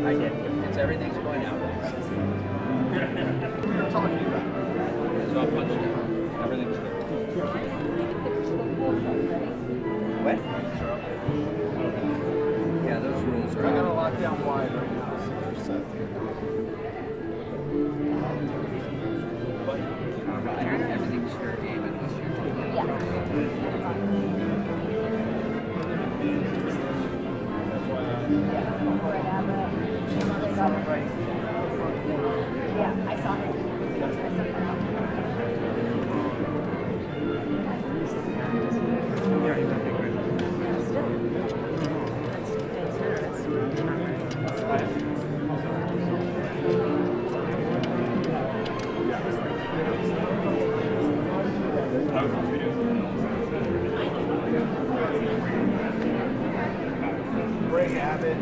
I did. It's everything's going out. We were talking about it. So I punched it. Everything's good. What? Yeah, those rules are. I gotta lock down wide right now, so they're set. Everything's fair game unless you're talking about. Yeah, I saw her. Greg Abbott.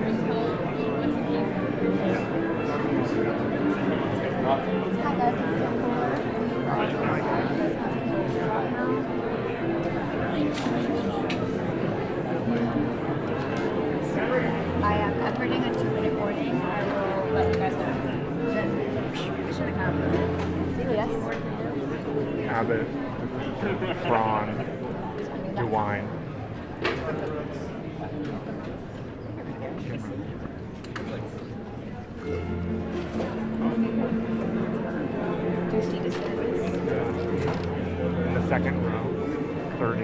I am efforting a 2-minute warning. I will let you guys know. Yes. Abbott, Braun, DeWine. In the second row, third in,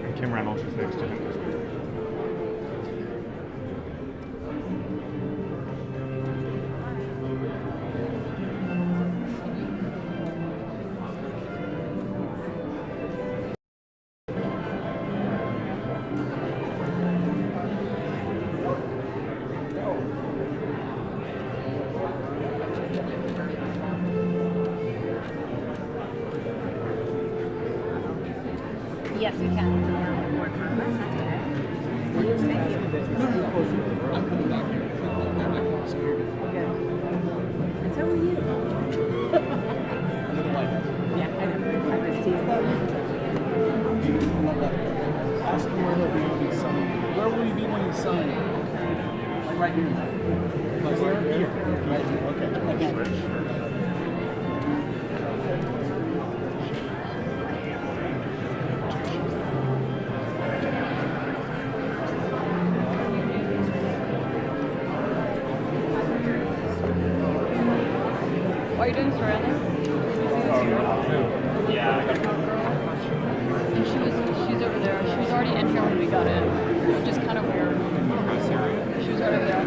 and Kim Reynolds is next to him. Yes, we can. Thank you. I'm coming back here. Okay. And so are you. You're the White House. Yeah, I know. I was teased. Ask him where he'll be when he's signing. Where will he be when he's signing? Like right here. Like Where? here. Right here. Okay. Why are you doing surrounding? Yeah. And she's over there. She was already in here when we got in. It was just kind of weird. She was right over there.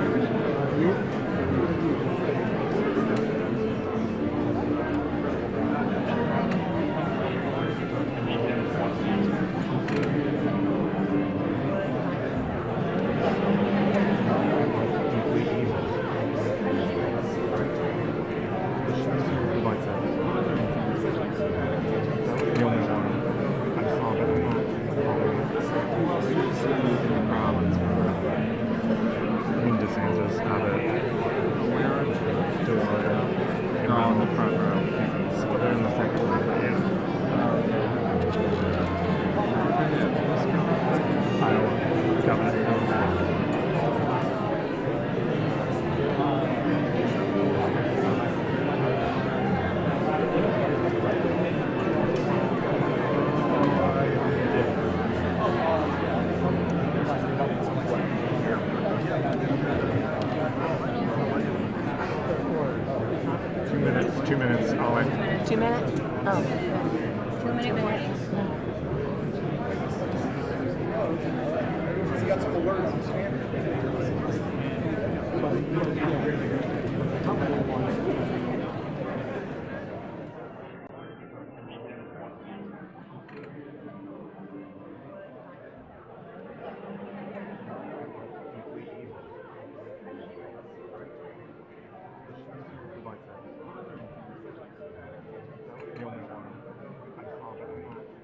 2 minutes, I'll wait. 2 minutes? Oh. 2-minute warning. He got some alerts. The only one I saw, but I'm not.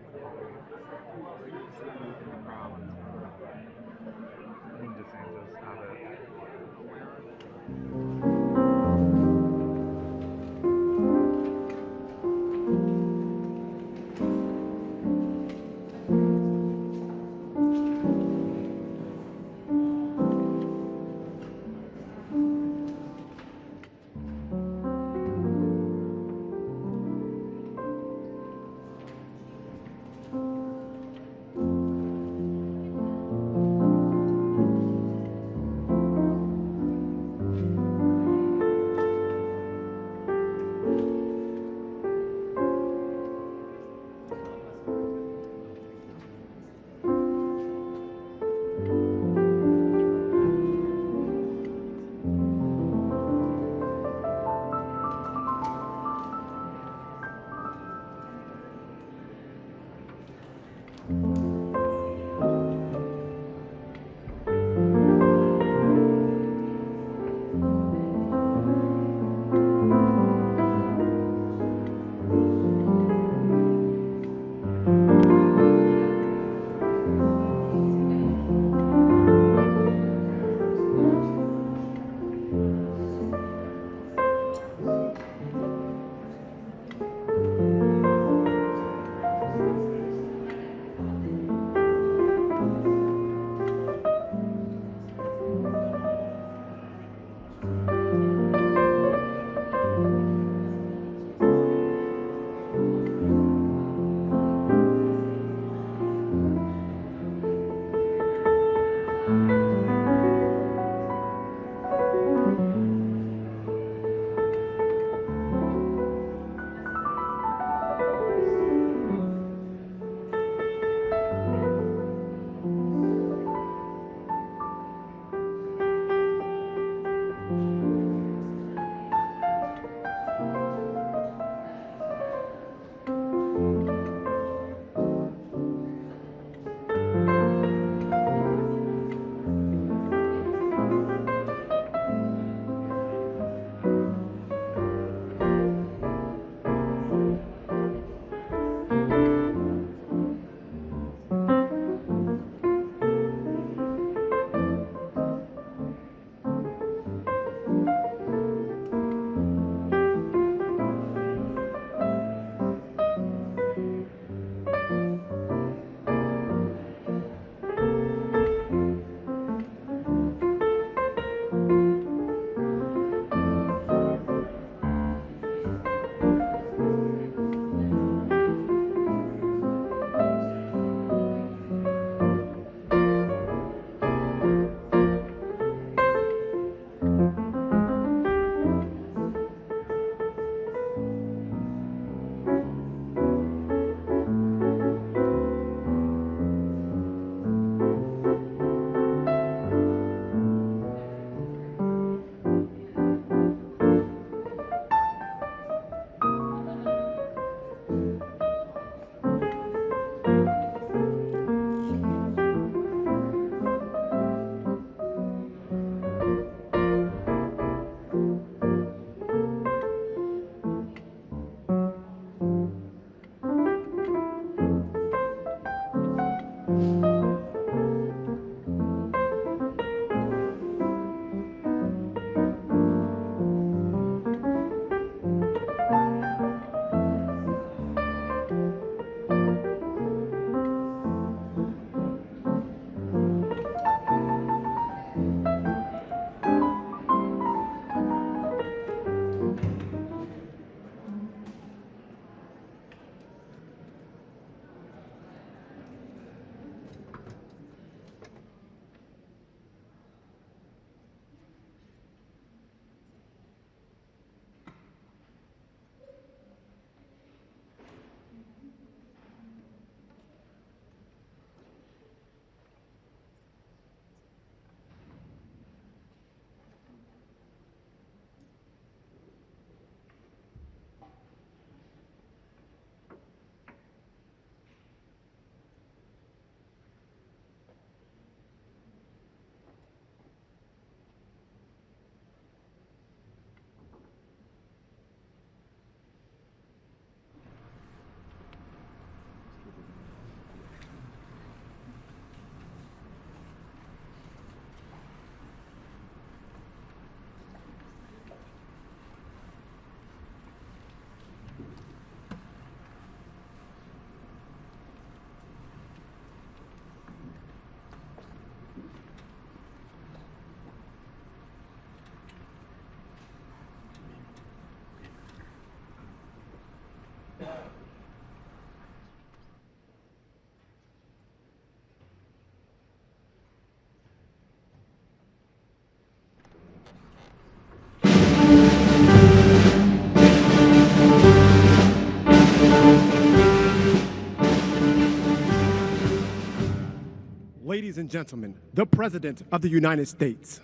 ladies and gentlemen, the President of the United States.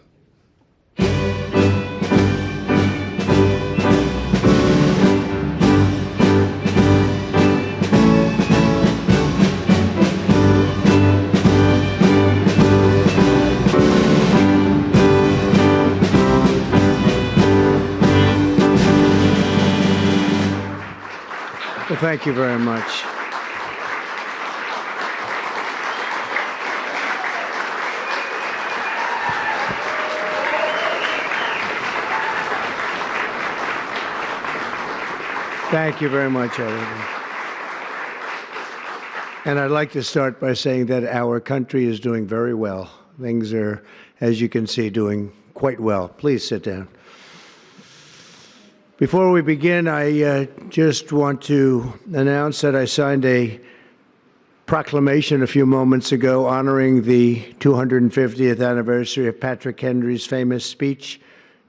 Well, thank you very much. Thank you very much, everyone. And I'd like to start by saying that our country is doing very well. Things are, as you can see, doing quite well. Please sit down. Before we begin, I just want to announce that I signed a proclamation a few moments ago honoring the 250th anniversary of Patrick Henry's famous speech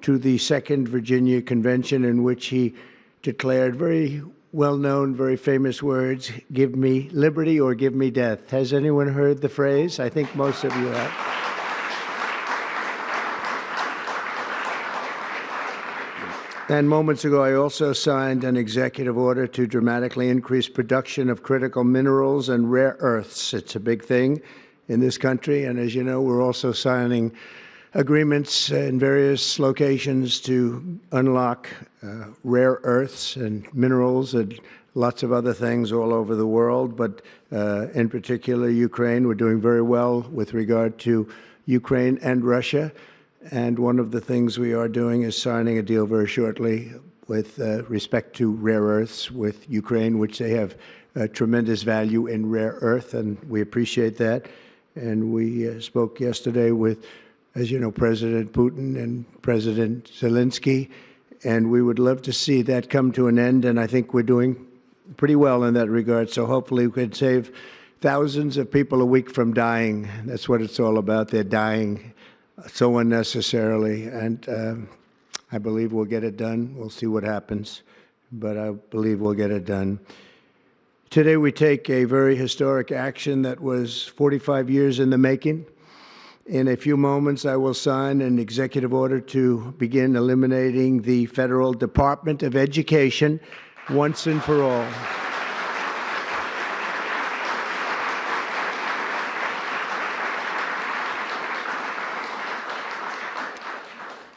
to the Second Virginia Convention, in which he declared very well-known, very famous words, "Give me liberty or give me death." Has anyone heard the phrase? I think most of you have. And moments ago, I also signed an executive order to dramatically increase production of critical minerals and rare earths. It's a big thing in this country, and as you know, we're also signing agreements in various locations to unlock rare earths and minerals and lots of other things all over the world, but in particular Ukraine. We're doing very well with regard to Ukraine and Russia, and one of the things we are doing is signing a deal very shortly with respect to rare earths with Ukraine, which they have tremendous value in rare earth, and we appreciate that. And we spoke yesterday with, as you know, President Putin and President Zelensky, and we would love to see that come to an end, and I think we're doing pretty well in that regard. So hopefully we could save thousands of people a week from dying. That's what it's all about. They're dying so unnecessarily, and I believe we'll get it done. We'll see what happens, but I believe we'll get it done. Today we take a very historic action that was 45 years in the making. In a few moments, I will sign an executive order to begin eliminating the Federal Department of Education once and for all.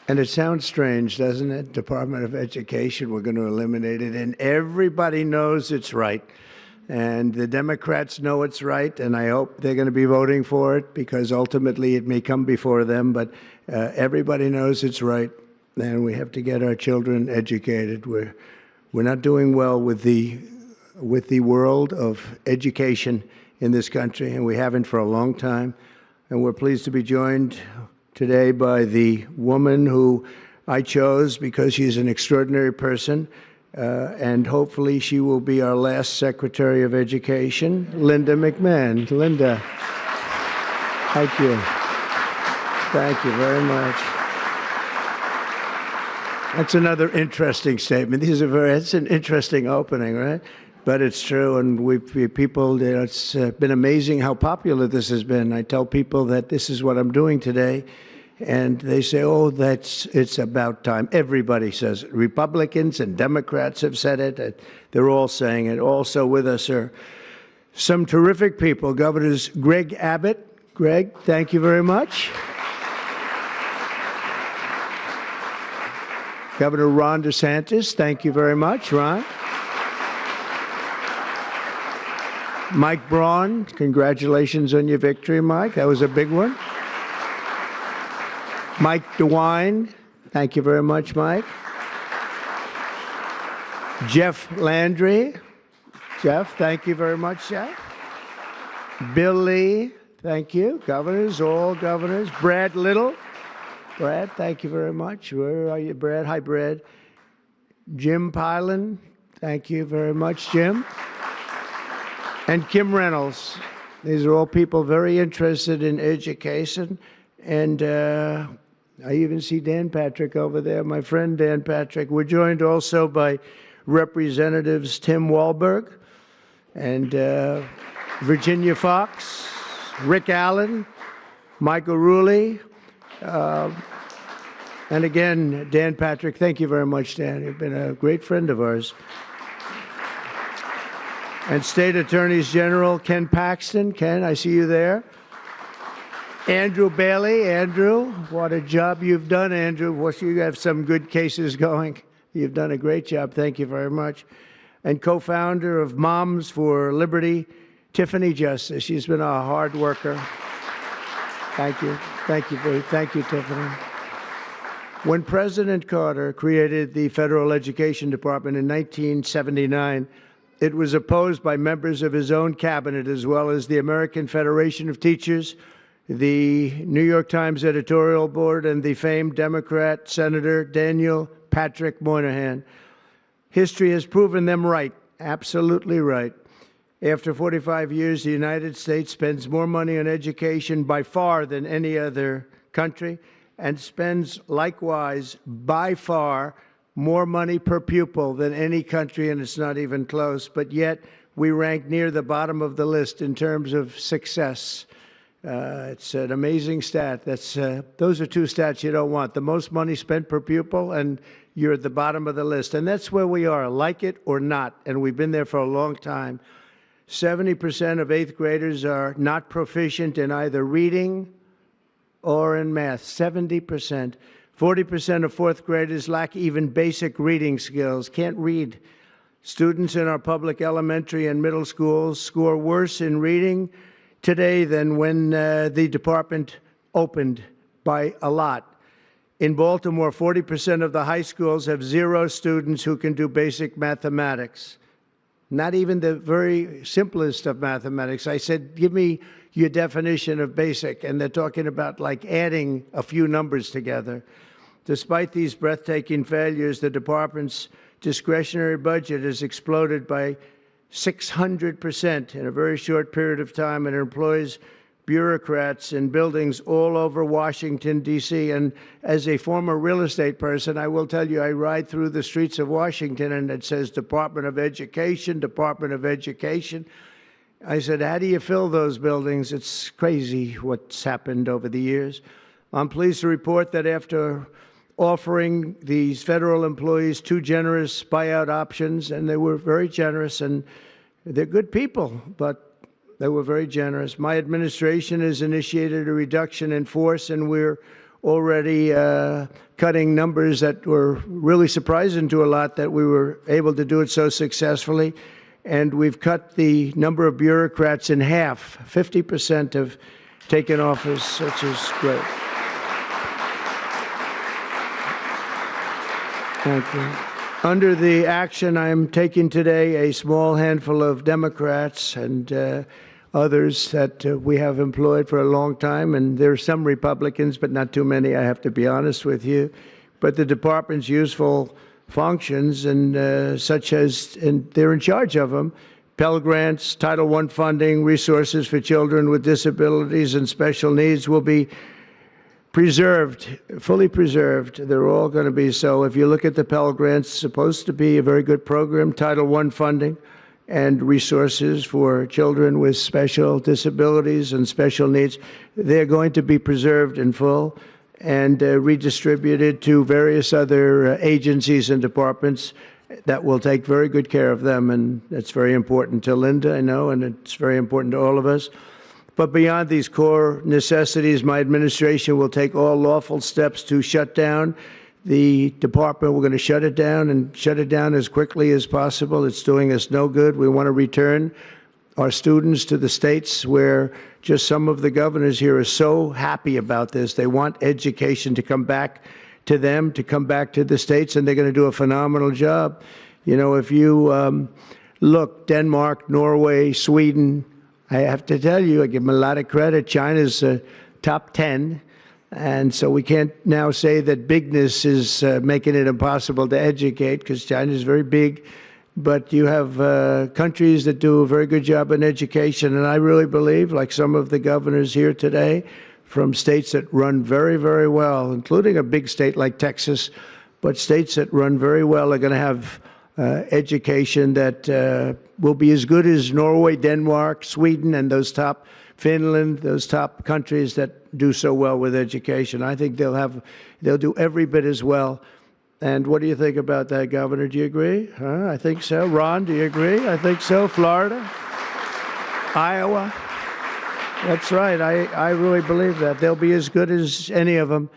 And it sounds strange, doesn't it? Department of Education, we're going to eliminate it, and everybody knows it's right. And the Democrats know it's right, and I hope they're going to be voting for it, because ultimately it may come before them, but everybody knows it's right, and we have to get our children educated. We're not doing well with the world of education in this country, and we haven't for a long time. And we're pleased to be joined today by the woman who I chose because she's an extraordinary person, and hopefully she will be our last Secretary of Education, Linda McMahon. Linda, thank you. Thank you very much. That's another interesting statement. It's an interesting opening, right? But it's true, and it's been amazing how popular this has been. I tell people that this is what I'm doing today, and they say, oh, it's about time. Everybody says it. Republicans and Democrats have said it. They're all saying it. Also with us are some terrific people. Governors Greg Abbott. Greg, thank you very much. Governor Ron DeSantis, thank you very much, Ron. Mike Braun, congratulations on your victory, Mike. That was a big one. Mike DeWine, thank you very much, Mike. Jeff Landry. Jeff, thank you very much, Jeff. Bill Lee, thank you. Governors, all governors. Brad Little. Brad, thank you very much. Where are you, Brad? Hi, Brad. Jim Pilan, thank you very much, Jim. And Kim Reynolds. These are all people very interested in education. And I even see Dan Patrick over there, my friend Dan Patrick. We're joined also by Representatives Tim Walberg and Virginia Fox, Rick Allen, Michael Rulli, and again, Dan Patrick. Thank you very much, Dan. You've been a great friend of ours. And State Attorneys General Ken Paxton. Ken, I see you there. Andrew Bailey. Andrew, what a job you've done, Andrew. You have some good cases going. You've done a great job. Thank you very much. And co-founder of Moms for Liberty, Tiffany Justice. She's been a hard worker. Thank you. Thank you, Tiffany. When President Carter created the Federal Education Department in 1979, it was opposed by members of his own cabinet, as well as the American Federation of Teachers, the New York Times editorial board, and the famed Democrat Senator Daniel Patrick Moynihan. History has proven them right, absolutely right. After 45 years, the United States spends more money on education by far than any other country, and spends likewise by far more money per pupil than any country, and it's not even close. But yet we rank near the bottom of the list in terms of success. It's an amazing stat. Those are two stats you don't want. The most money spent per pupil, and you're at the bottom of the list. And that's where we are, like it or not. And we've been there for a long time. 70% of 8th graders are not proficient in either reading or in math. 70%. 40% of 4th graders lack even basic reading skills, can't read. Students in our public elementary and middle schools score worse in reading today than when the department opened, by a lot. In Baltimore, 40% of the high schools have 0 students who can do basic mathematics. Not even the very simplest of mathematics. I said, give me your definition of basic, and they're talking about like adding a few numbers together. Despite these breathtaking failures, the department's discretionary budget has exploded by 600% in a very short period of time, and it employs bureaucrats in buildings all over Washington, D.C. And as a former real estate person, I will tell you, I ride through the streets of Washington and it says Department of Education, Department of Education. I said, how do you fill those buildings? It's crazy what's happened over the years. I'm pleased to report that after offering these federal employees 2 generous buyout options, and they were very generous, and they're good people, but they were very generous. My administration has initiated a reduction in force, and we're already cutting numbers that were really surprising to a lot, that we were able to do it so successfully. And we've cut the number of bureaucrats in half. 50% have taken office, which is great. Thank you. Under the action I'm taking today, a small handful of Democrats and others that we have employed for a long time, and there are some Republicans, but not too many, I have to be honest with you. But the department's useful functions, and such as, and they're in charge of them, Pell Grants, Title I funding, resources for children with disabilities and special needs will be preserved, fully preserved. They're all going to be so. If you look at the Pell Grants, it's supposed to be a very good program, Title I funding and resources for children with special disabilities and special needs. They're going to be preserved in full and redistributed to various other agencies and departments that will take very good care of them. And that's very important to Linda, I know, and it's very important to all of us. But beyond these core necessities, my administration will take all lawful steps to shut down the department. We're going to shut it down, and shut it down as quickly as possible. It's doing us no good. We want to return our students to the states, where just some of the governors here are so happy about this. They want education to come back to them, to come back to the states, and they're going to do a phenomenal job. You know, if you look, Denmark, Norway, Sweden, I have to tell you, I give them a lot of credit. China's top 10. And so we can't now say that bigness is making it impossible to educate, because China is very big. But you have countries that do a very good job in education. And I really believe, like some of the governors here today, from states that run very, very well, including a big state like Texas, but states that run very well are going to have education that will be as good as Norway, Denmark, Sweden, and those top, Finland, those top countries that do so well with education. I think they'll do every bit as well. And what do you think about that, Governor? Do you agree? Huh? I think so. Ron, do you agree? I think so. Florida? Iowa? That's right. I really believe that. They'll be as good as any of them.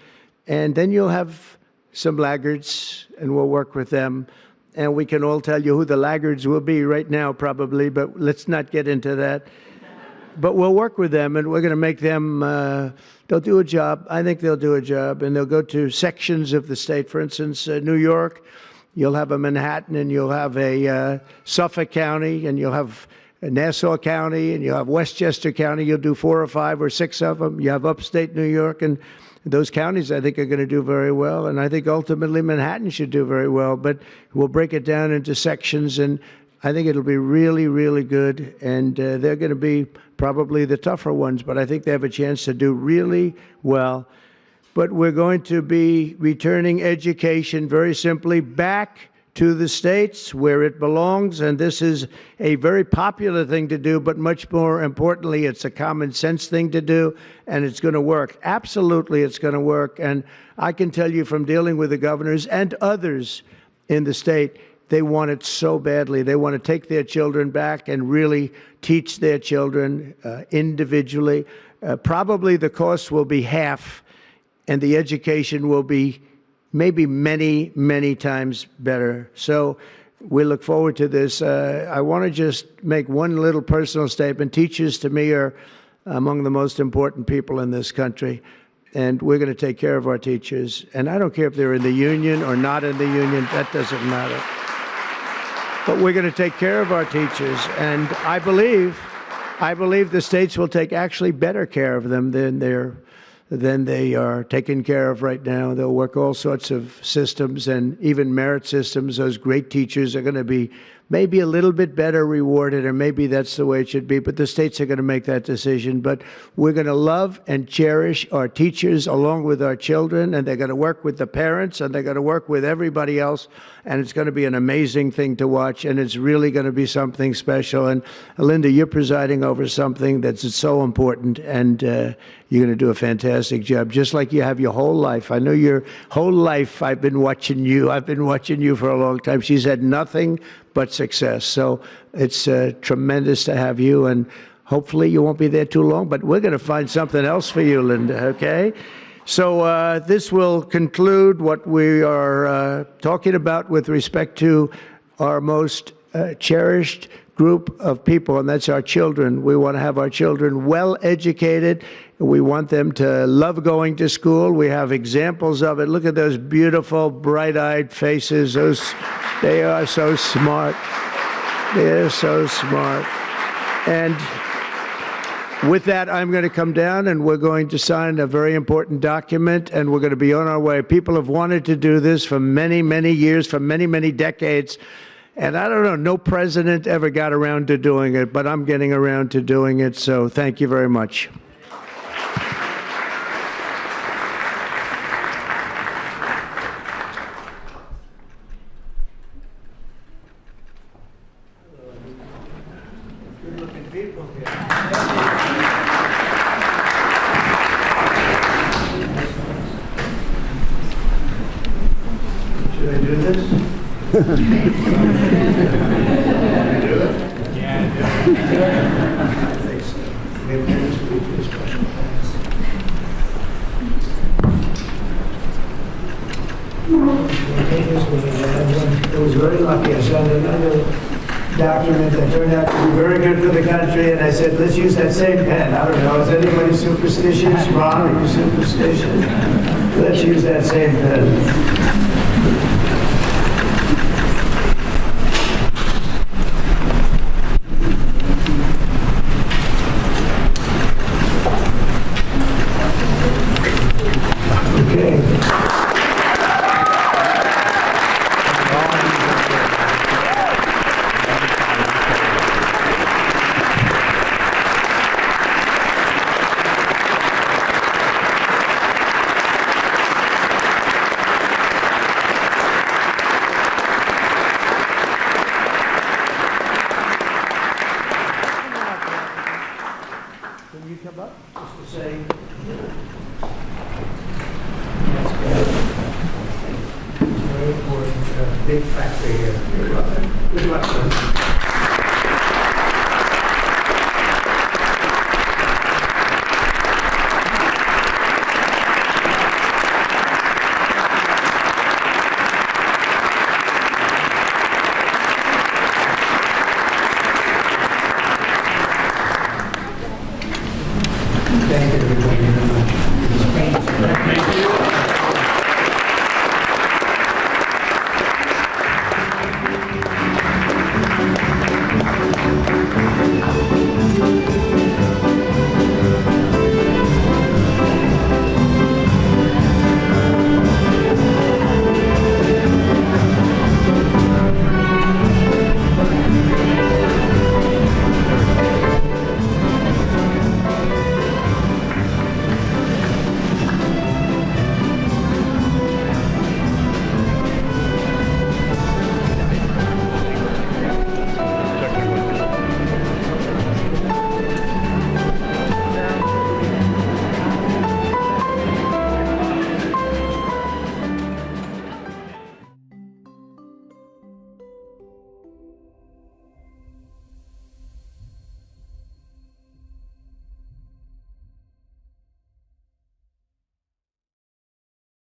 And then you'll have some laggards, and we'll work with them. And we can all tell you who the laggards will be right now, probably, but let's not get into that. But we'll work with them, and we're going to make them, they'll do a job. I think they'll do a job, and they'll go to sections of the state. For instance, New York, you'll have a Manhattan, and you'll have a Suffolk County, and you'll have Nassau County, and you'll have Westchester County. You'll do 4 or 5 or 6 of them. You have upstate New York, and those counties, I think, are going to do very well. And I think ultimately Manhattan should do very well. But we'll break it down into sections, and I think it'll be really, really good. And they're going to be probably the tougher ones, but I think they have a chance to do really well. But we're going to be returning education very simply back to the states where it belongs, and this is a very popular thing to do, but much more importantly, it's a common sense thing to do, and it's going to work. Absolutely, it's going to work. And I can tell you from dealing with the governors and others in the state, they want it so badly. They want to take their children back and really teach their children individually. Probably the cost will be half, and the education will be maybe many, many times better. So we look forward to this. I want to just make one little personal statement. Teachers, to me, are among the most important people in this country, and we're going to take care of our teachers. And I don't care if they're in the union or not in the union. That doesn't matter. But we're going to take care of our teachers, and I believe the states will take actually better care of them than they are taken care of right now. They'll work all sorts of systems and even merit systems. Those great teachers are going to be maybe a little bit better rewarded, or maybe that's the way it should be, but the states are going to make that decision. But we're going to love and cherish our teachers along with our children, and they're going to work with the parents, and they're going to work with everybody else, and it's going to be an amazing thing to watch, and it's really going to be something special. And Linda, you're presiding over something that's so important, and you're going to do a fantastic job, just like you have your whole life. I know your whole life I've been watching you. I've been watching you for a long time. She's had nothing but success. So it's tremendous to have you, and hopefully you won't be there too long, but we're going to find something else for you, Linda, okay? So this will conclude what we are talking about with respect to our most cherished group of people, and that's our children. We want to have our children well educated. We want them to love going to school. We have examples of it. Look at those beautiful, bright-eyed faces. They are so smart. They're so smart. And with that, I'm going to come down, and we're going to sign a very important document, and we're going to be on our way. People have wanted to do this for many, many years, for many, many decades. And I don't know, no president ever got around to doing it, but I'm getting around to doing it, so thank you very much. Good-looking people here. Should I do this? It was very lucky. I signed another document that turned out to be very good for the country, and I said, let's use that same pen. I don't know, is anybody superstitious? Ron, are you superstitious? Let's use that same pen. big factory here. Good luck. Good luck.